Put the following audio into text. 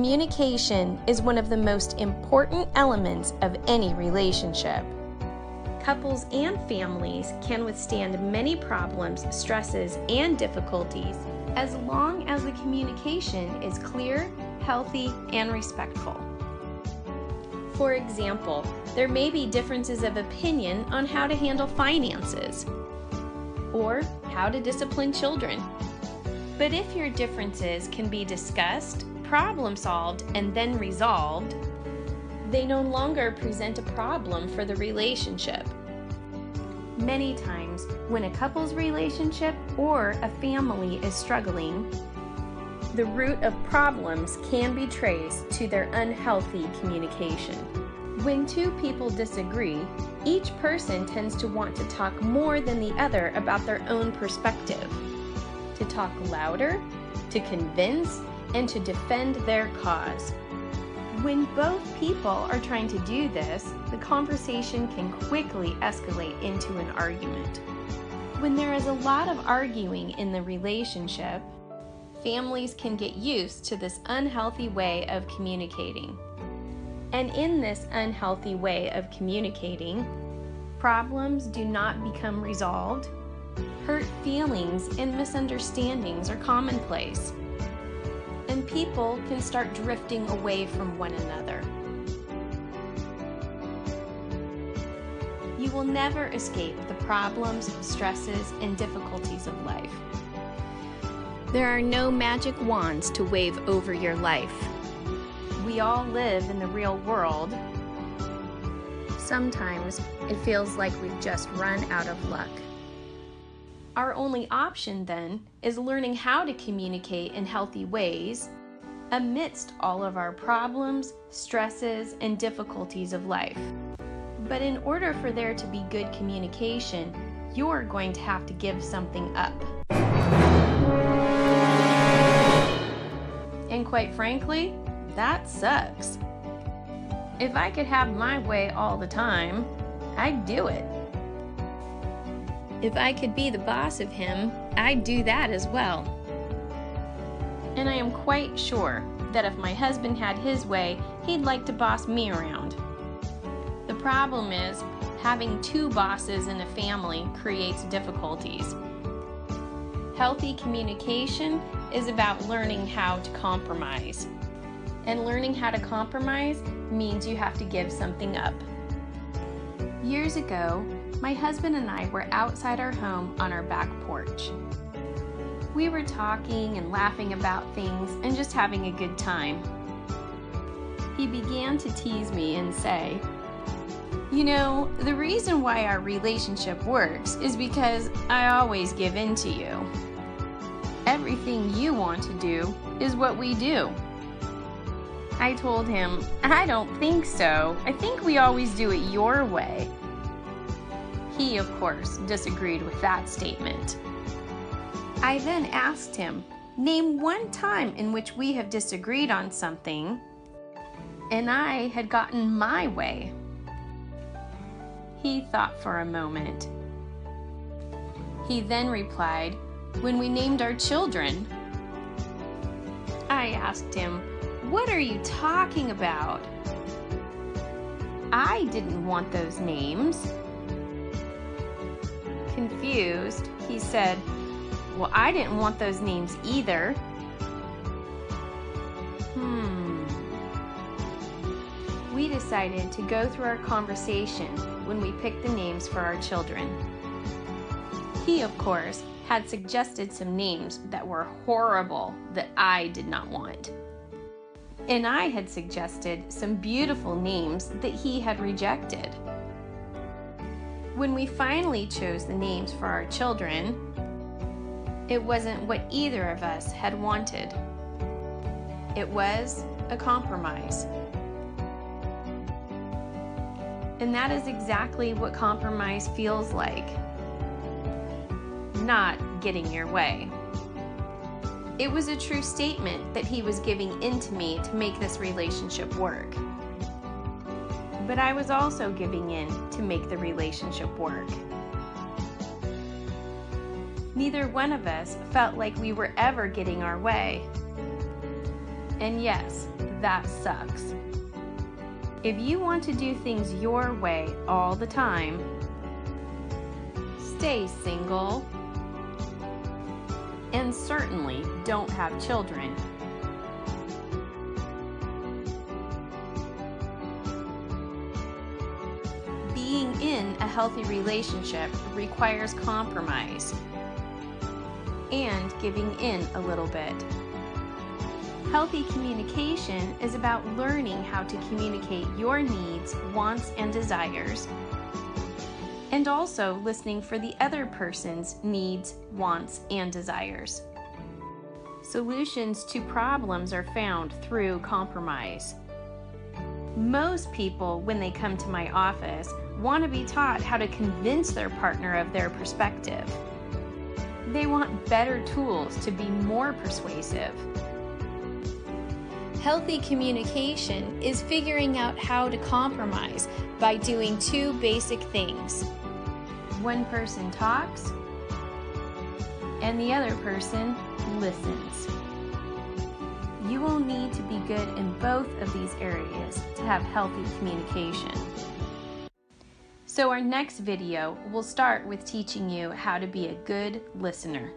Communication is one of the most important elements of any relationship. Couples and families can withstand many problems, stresses, and difficulties as long as the communication is clear, healthy, and respectful. For example, there may be differences of opinion on how to handle finances or how to discipline children. But if your differences can be discussed, problem solved, and then resolved, they no longer present a problem for the relationship. Many times, when a couple's relationship or a family is struggling, the root of problems can be traced to their unhealthy communication. When two people disagree, each person tends to want to talk more than the other about their own perspective, to talk louder, to convince, and to defend their cause. When both people are trying to do this, the conversation can quickly escalate into an argument. When there is a lot of arguing in the relationship, families can get used to this unhealthy way of communicating. And in this unhealthy way of communicating, problems do not become resolved. Hurt feelings and misunderstandings are commonplace, and people can start drifting away from one another. You will never escape the problems, stresses, and difficulties of life. There are no magic wands to wave over your life. We all live in the real world. Sometimes it feels like we've just run out of luck. Our only option then is learning how to communicate in healthy ways amidst all of our problems, stresses, and difficulties of life. But in order for there to be good communication, you're going to have to give something up. And quite frankly, that sucks. If I could have my way all the time, I'd do it. If I could be the boss of him, I'd do that as well. And I am quite sure that if my husband had his way, he'd like to boss me around. The problem is, having two bosses in a family creates difficulties. Healthy communication is about learning how to compromise. And learning how to compromise means you have to give something up. Years ago, my husband and I were outside our home on our back porch. We were talking and laughing about things and just having a good time. He began to tease me and say, "You know, the reason why our relationship works is because I always give in to you. Everything you want to do is what we do." I told him, "I don't think so. I think we always do it your way." He, of course, disagreed with that statement. I then asked him, "Name one time in which we have disagreed on something and I had gotten my way." He thought for a moment. He then replied, "When we named our children." I asked him, "What are you talking about?" "I didn't want those names." Confused, he said, "Well, I didn't want those names either." We decided to go through our conversation when we picked the names for our children. He, of course, had suggested some names that were horrible that I did not want. And I had suggested some beautiful names that he had rejected. When we finally chose the names for our children, it wasn't what either of us had wanted. It was a compromise. And that is exactly what compromise feels like. Not getting your way. It was a true statement that he was giving in to me to make this relationship work. But I was also giving in to make the relationship work. Neither one of us felt like we were ever getting our way. And yes, that sucks. If you want to do things your way all the time, stay single, and certainly don't have children. Being in a healthy relationship requires compromise and giving in a little bit. Healthy communication is about learning how to communicate your needs, wants, and desires, and also listening for the other person's needs, wants, and desires. Solutions to problems are found through compromise. Most people, when they come to my office, want to be taught how to convince their partner of their perspective. They want better tools to be more persuasive. Healthy communication is figuring out how to compromise by doing two basic things. One person talks, and the other person listens. You will need to be good in both of these areas to have healthy communication. So our next video will start with teaching you how to be a good listener.